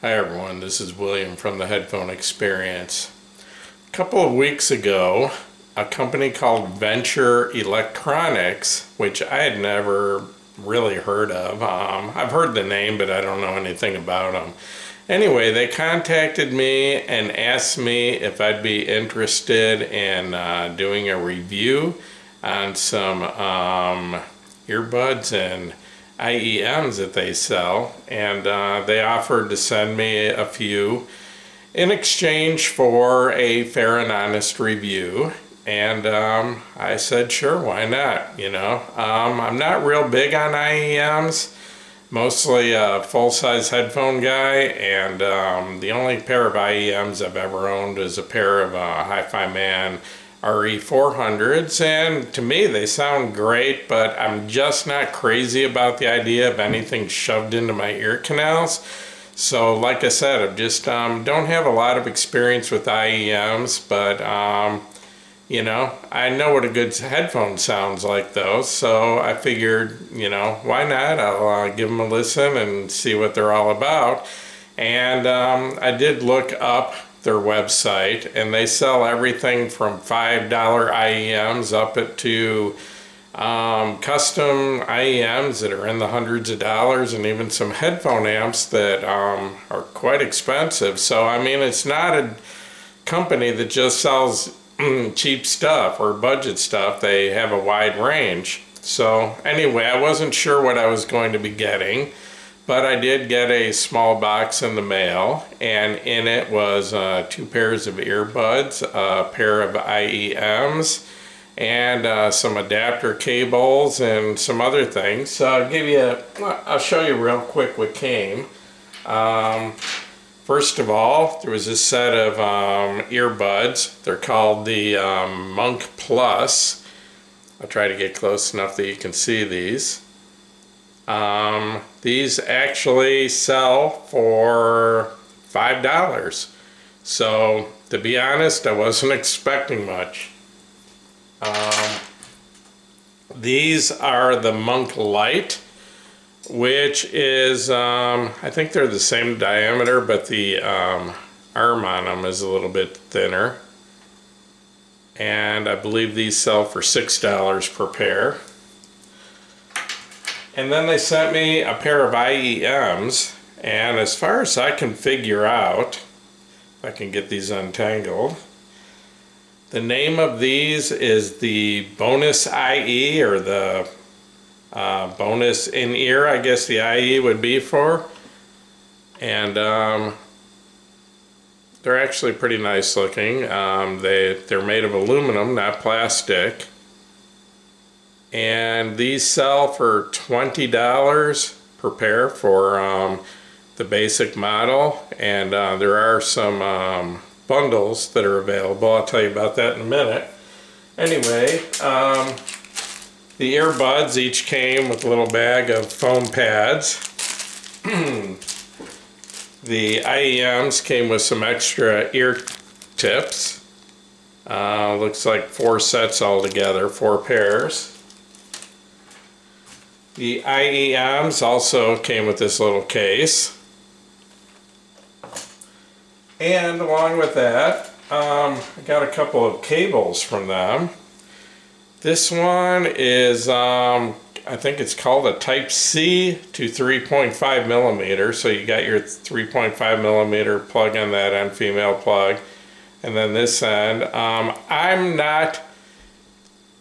Hi everyone, this is William from the Headphone Experience. A couple of weeks ago, a company called Venture Electronics, which I had never really heard of. I've heard the name, but I don't know anything about them. Anyway, they contacted me and asked me if I'd be interested in doing a review on some earbuds and IEMs that they sell, and they offered to send me a few in exchange for a fair and honest review. And I said, sure, why not? I'm not real big on IEMs, mostly a full-size headphone guy, and the only pair of IEMs I've ever owned is a pair of Hi-Fi Man RE400s, and to me they sound great, but I'm just not crazy about the idea of anything shoved into my ear canals. So like I said, I just don't have a lot of experience with IEMs, but I know what a good headphone sounds like though, so I figured, why not? I'll give them a listen and see what they're all about. And I did look up their website, and they sell everything from $5 IEMs up to custom IEMs that are in the hundreds of dollars, and even some headphone amps that are quite expensive. So I mean, it's not a company that just sells cheap stuff or budget stuff. They have a wide range. So anyway, I wasn't sure what I was going to be getting, but I did get a small box in the mail, and in it was 2 pairs of earbuds, a pair of IEMs, and some adapter cables and some other things. So I'll show you real quick what came. First of all, there was a set of earbuds. They're called the Monk Plus. I'll try to get close enough that you can see these. These actually sell for $5. So to be honest, I wasn't expecting much. These are the Monk Lite, which is, I think they're the same diameter, but the arm on them is a little bit thinner. And I believe these sell for $6 per pair. And then they sent me a pair of IEMs, and as far as I can figure out, if I can get these untangled, the name of these is the Bonus IE, or the bonus in-ear, I guess the IE would be for. And they're actually pretty nice looking. They're made of aluminum, not plastic. And these sell for $20 per pair for the basic model, and there are some bundles that are available. I'll tell you about that in a minute. Anyway, the earbuds each came with a little bag of foam pads. The IEMs came with some extra ear tips. Looks like 4 sets altogether, 4 pairs. The IEMs also came with this little case. And along with that, I got a couple of cables from them. This one is, I think it's called a Type C to 3.5 millimeter. So you got your 3.5 millimeter plug on that end, female plug. And then this end. I'm not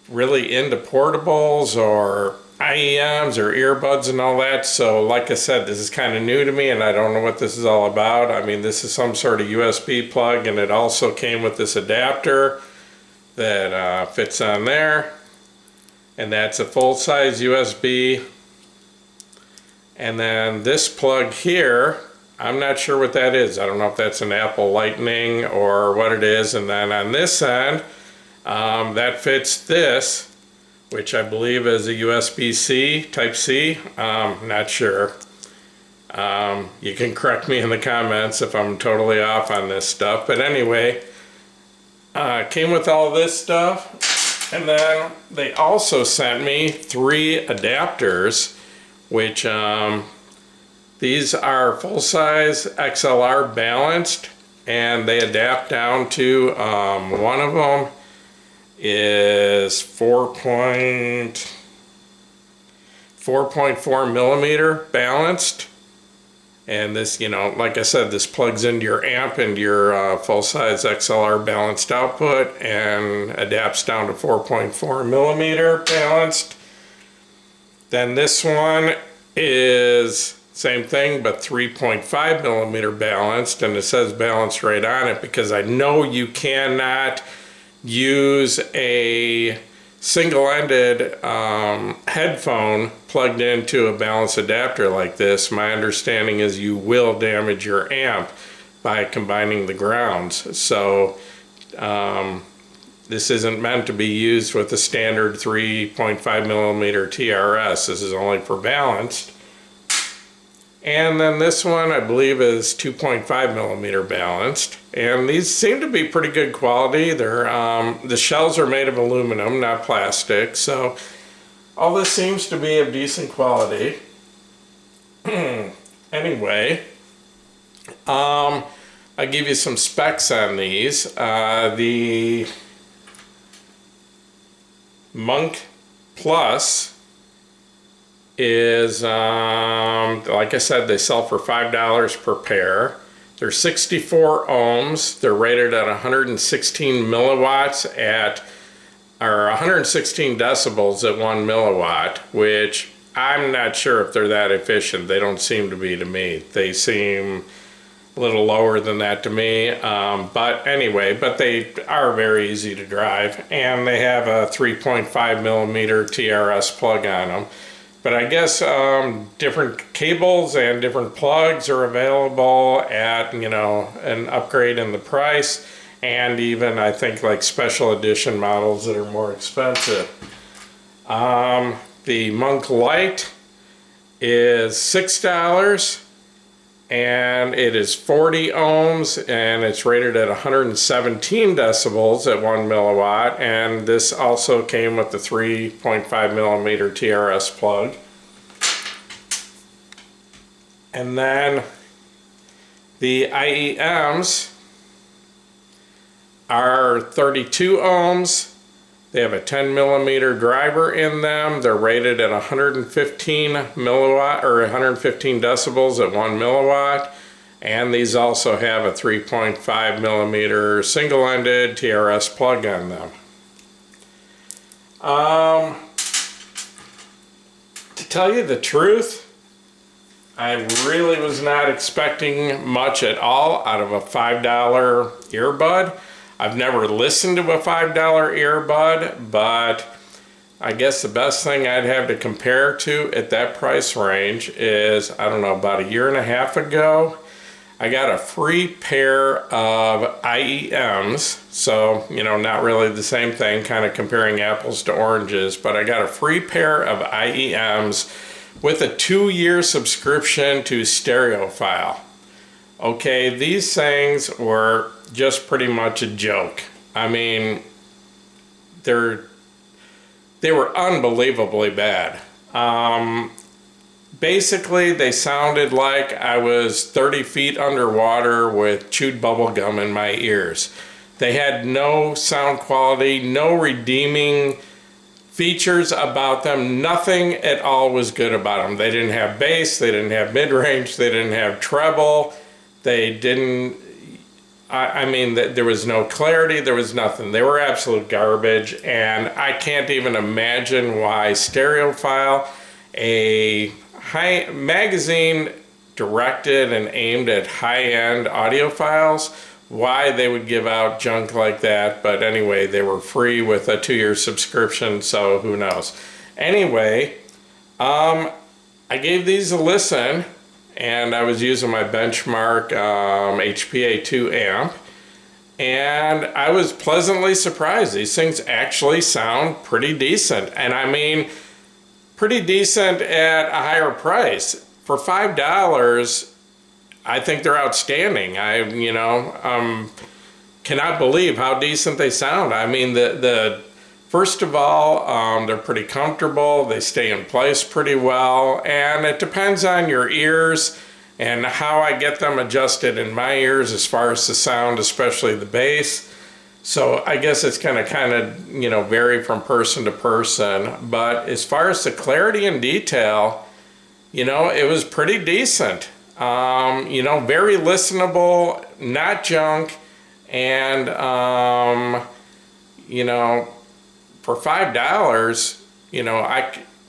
really into portables or IEMs or earbuds and all that, so like I said, this is kind of new to me and I don't know what this is all about. I mean, this is some sort of USB plug, and it also came with this adapter that fits on there, and that's a full-size USB. And then this plug here, I'm not sure what that is. I don't know if that's an Apple Lightning or what it is. And then on this end, that fits this, which I believe is a USB-C, Type C. Not sure. You can correct me in the comments if I'm totally off on this stuff. But anyway, came with all this stuff. And then they also sent me 3 adapters, which These are full-size XLR balanced, and they adapt down to, one of them is 4.4 millimeter balanced. And this, you know, like I said, this plugs into your amp and your full-size XLR balanced output and adapts down to 4.4 millimeter balanced. Then this one is same thing, but 3.5 millimeter balanced, and it says balanced right on it because I know you cannot use a single-ended headphone plugged into a balance adapter like this. My understanding is you will damage your amp by combining the grounds. So this isn't meant to be used with a standard 3.5 millimeter TRS. This is only for balanced. And then this one I believe is 2.5 millimeter balanced. And these seem to be pretty good quality. They're the shells are made of aluminum, not plastic. So all this seems to be of decent quality. Anyway, I'll give you some specs on these. The Monk Plus is, like I said, they sell for $5 per pair. They're 64 ohms. They're rated at 116 milliwatts or 116 decibels at 1 milliwatt, which I'm not sure if they're that efficient. They don't seem to be to me. They seem a little lower than that to me. But anyway, but they are very easy to drive, and they have a 3.5 millimeter TRS plug on them. But I guess different cables and different plugs are available at, you know, an upgrade in the price, and even I think like special edition models that are more expensive. The Monk Lite is $6, and it is 40 ohms, and it's rated at 117 decibels at 1 milliwatt, and this also came with the 3.5 millimeter TRS plug. And then the IEMs are 32 ohms. They have a 10 millimeter driver in them. They're rated at 115 milliwatt or 115 decibels at 1 milliwatt. And these also have a 3.5 millimeter single-ended TRS plug on them. To tell you the truth, I really was not expecting much at all out of a $5 earbud. I've never listened to a $5 earbud, but I guess the best thing I'd have to compare to at that price range is, I don't know, about a year and a half ago, I got a free pair of IEMs. So, you know, not really the same thing, kind of comparing apples to oranges, but I got a free pair of IEMs with a 2-year subscription to Stereophile. Okay, these things were just pretty much a joke. I mean, they were unbelievably bad. Basically, they sounded like I was 30 feet underwater with chewed bubble gum in my ears. They had no sound quality, no redeeming features about them. Nothing at all was good about them. They didn't have bass, they didn't have mid-range, they didn't have treble, they didn't, I mean, there was no clarity, there was nothing. They were absolute garbage, and I can't even imagine why Stereophile, a high magazine directed and aimed at high-end audiophiles, why they would give out junk like that. But anyway, they were free with a 2-year subscription, so who knows. Anyway, I gave these a listen, and I was using my Benchmark HPA2 amp, and I was pleasantly surprised. These things actually sound pretty decent, and I mean pretty decent at a higher price. For $5, I think they're outstanding. I cannot believe how decent they sound. I mean, the First of all, they're pretty comfortable, they stay in place pretty well, and it depends on your ears and how I get them adjusted in my ears as far as the sound, especially the bass. So I guess it's gonna kind of, vary from person to person. But as far as the clarity and detail, it was pretty decent. Very listenable, not junk, and, for $5,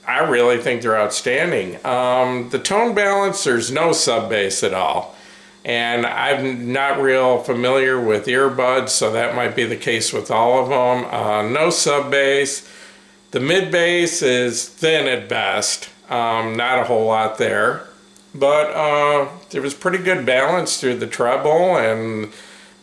I really think they're outstanding. The tone balance, there's no sub bass at all. And I'm not real familiar with earbuds, so that might be the case with all of them. No sub bass. The mid bass is thin at best. Not a whole lot there. But there was pretty good balance through the treble and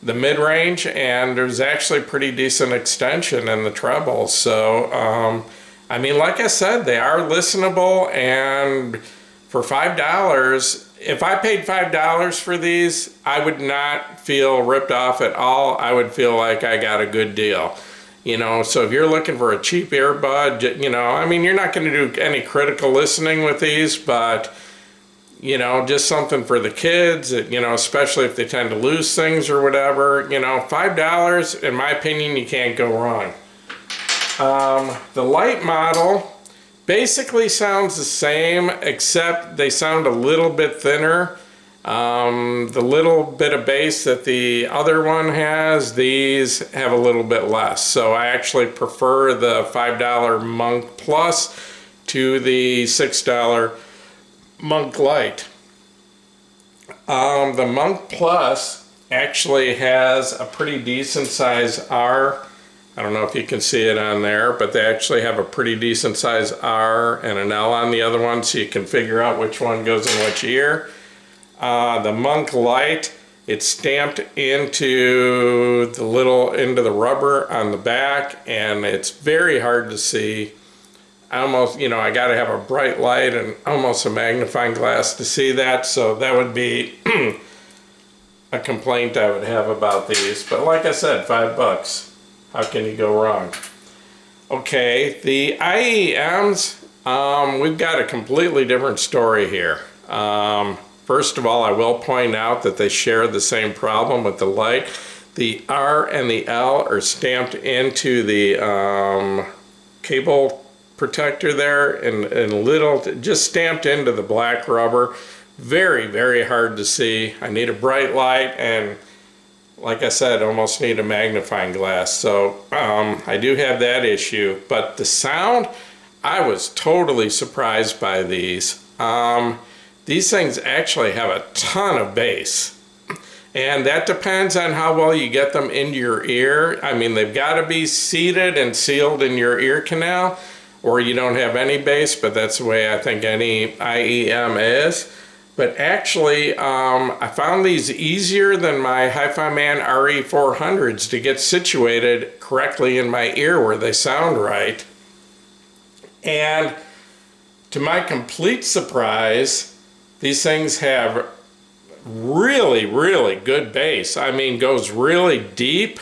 the mid-range, and there's actually pretty decent extension in the treble. So, like I said, they are listenable, and for $5, if I paid $5 for these, I would not feel ripped off at all. I would feel like I got a good deal. So if you're looking for a cheap earbud, you're not going to do any critical listening with these, but just something for the kids, especially if they tend to lose things or whatever. $5, in my opinion, you can't go wrong. The Lite model basically sounds the same, except they sound a little bit thinner. The little bit of bass that the other one has, these have a little bit less. So I actually prefer the $5 Monk Plus to the $6 Monk Lite. The Monk Plus actually has a pretty decent size R. I don't know if you can see it on there, but they actually have a pretty decent size R and an L on the other one, so you can figure out which one goes in which ear. The Monk Lite, it's stamped into the rubber on the back, and it's very hard to see. I got to have a bright light and almost a magnifying glass to see that, so that would be a complaint I would have about these. But like I said, $5. How can you go wrong? Okay, the IEMs, we've got a completely different story here. First of all, I will point out that they share the same problem with the Lite. The R and the L are stamped into the cable protector there, and just stamped into the black rubber. Very, very hard to see. I need a bright light, and like I said, almost need a magnifying glass. So I do have that issue. But the sound, I was totally surprised by these. These things actually have a ton of bass. And that depends on how well you get them into your ear. They've got to be seated and sealed in your ear canal, or you don't have any bass, but that's the way I think any IEM is. But actually, I found these easier than my Hi-Fi Man RE400s to get situated correctly in my ear where they sound right. And to my complete surprise, these things have really, really good bass. Goes really deep.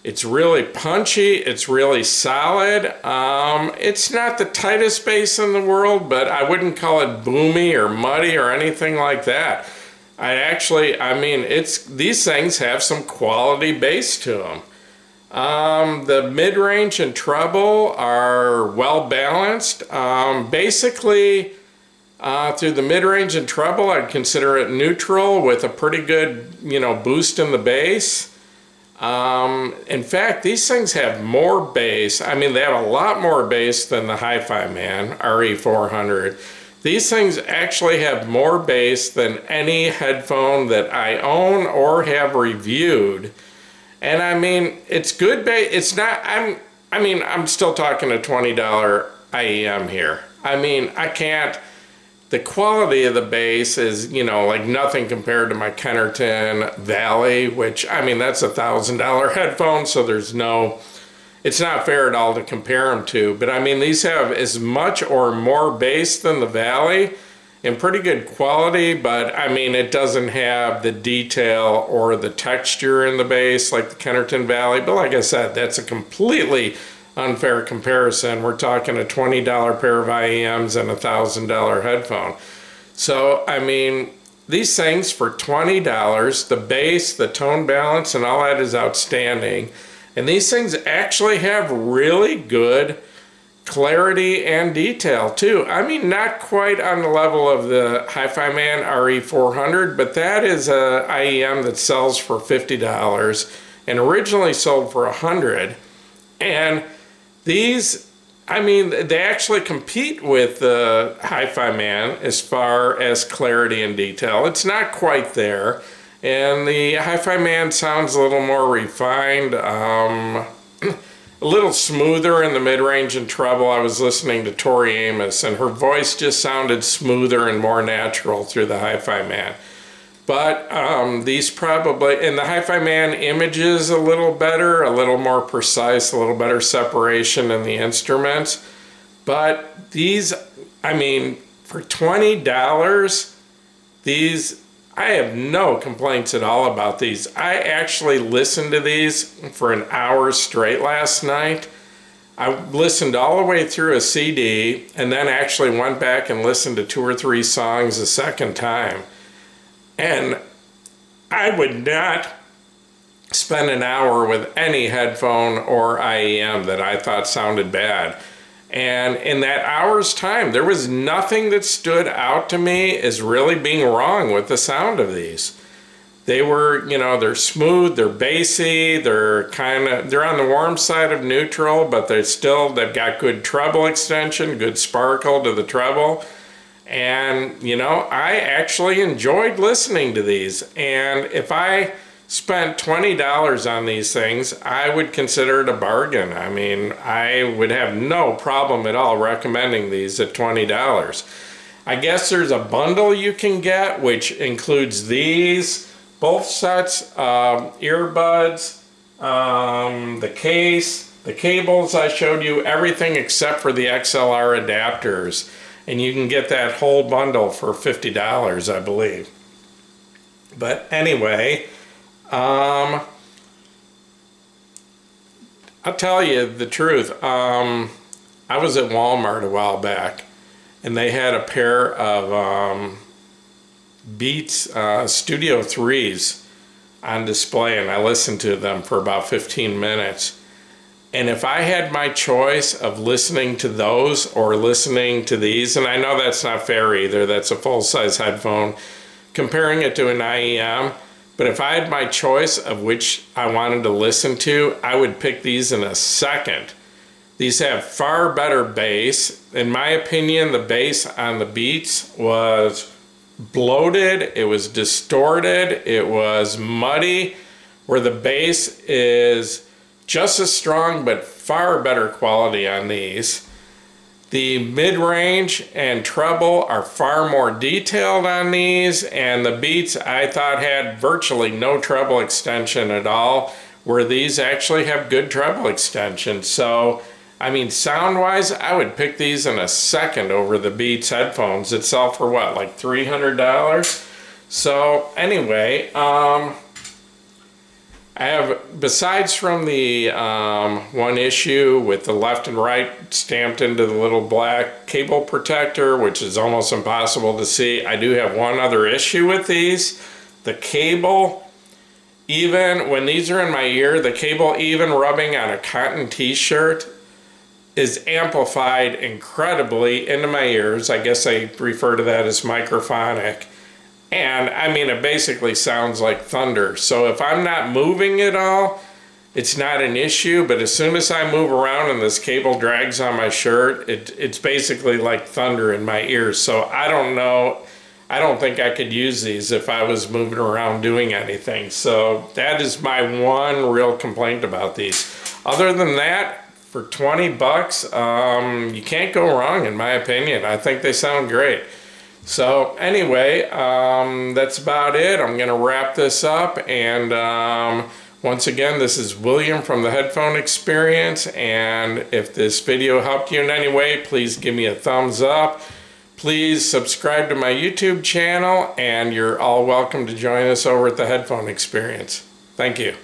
It's really punchy, it's really solid. It's not the tightest bass in the world, but I wouldn't call it boomy or muddy or anything like that. These things have some quality bass to them. The mid-range and treble are well balanced. Basically, through the mid-range and treble, I'd consider it neutral with a pretty good, boost in the bass. In fact, these things have more bass. They have a lot more bass than the Hi-Fi Man RE400. These things actually have more bass than any headphone that I own or have reviewed. And it's good bass. It's not, I'm still talking a $20 IEM here. I can't, the quality of the bass is, like nothing compared to my Kennerton Valley, which, that's $1,000 headphone, so it's not fair at all to compare them to. But these have as much or more bass than the Valley, and pretty good quality, but it doesn't have the detail or the texture in the bass like the Kennerton Valley. But like I said, that's a completely unfair comparison. We're talking a $20 pair of IEMs and a $1,000 headphone. So, I mean, these things for $20, the bass, the tone balance, and all that is outstanding. And these things actually have really good clarity and detail too. I mean, not quite on the level of the Hi-Fi Man RE400, but that is a IEM that sells for $50 and originally sold for $100. And these, I mean, they actually compete with the Hi-Fi Man as far as clarity and detail. It's not quite there. And the Hi-Fi Man sounds a little more refined, a little smoother in the mid-range and treble. I was listening to Tori Amos, and her voice just sounded smoother and more natural through the Hi-Fi Man. But these probably, and the Hi-Fi Man images a little better, a little more precise, a little better separation in the instruments. But these, I mean, for $20, these, I have no complaints at all about these. I actually listened to these for an hour straight last night. I listened all the way through a CD and then actually went back and listened to 2 or 3 songs a second time. And I would not spend an hour with any headphone or IEM that I thought sounded bad. And in that hour's time, there was nothing that stood out to me as really being wrong with the sound of these. They were, you know, they're smooth, they're bassy, they're on the warm side of neutral, but they've got good treble extension, good sparkle to the treble. And, you know, I actually enjoyed listening to these. And if I spent $20 on these things, I would consider it a bargain. I mean, I would have no problem at all recommending these at $20. I guess there's a bundle you can get, which includes these, both sets of earbuds, the case, the cables I showed you, everything except for the XLR adapters. And you can get that whole bundle for $50, I believe. But anyway, I'll tell you the truth. I was at Walmart a while back, and they had a pair of Beats Studio 3s on display, and I listened to them for about 15 minutes. And if I had my choice of listening to those or listening to these, and I know that's not fair either, that's a full-size headphone, comparing it to an IEM, but if I had my choice of which I wanted to listen to, I would pick these in a second. These have far better bass. In my opinion, the bass on the Beats was bloated, it was distorted, it was muddy, where the bass is just as strong but far better quality on these. The mid-range and treble are far more detailed on these, and the Beats I thought had virtually no treble extension at all, where these actually have good treble extension. So, I mean, sound-wise, I would pick these in a second over the Beats headphones that sell for what, like $300? So, anyway, I have, besides from the one issue with the left and right stamped into the little black cable protector, which is almost impossible to see, I do have one other issue with these. The cable, even when these are in my ear, the cable even rubbing on a cotton t-shirt is amplified incredibly into my ears. I guess I refer to that as microphonic. And I mean, it basically sounds like thunder. So if I'm not moving at all, it's not an issue. But as soon as I move around and this cable drags on my shirt, it's basically like thunder in my ears. So I don't know. I don't think I could use these if I was moving around doing anything. So that is my one real complaint about these. Other than that, for 20 bucks, you can't go wrong in my opinion. I think they sound great. So anyway, that's about it. I'm going to wrap this up, and once again, this is William from the Headphone Experience, and if this video helped you in any way, please give me a thumbs up. Please subscribe to my YouTube channel, and you're all welcome to join us over at the Headphone Experience. Thank you.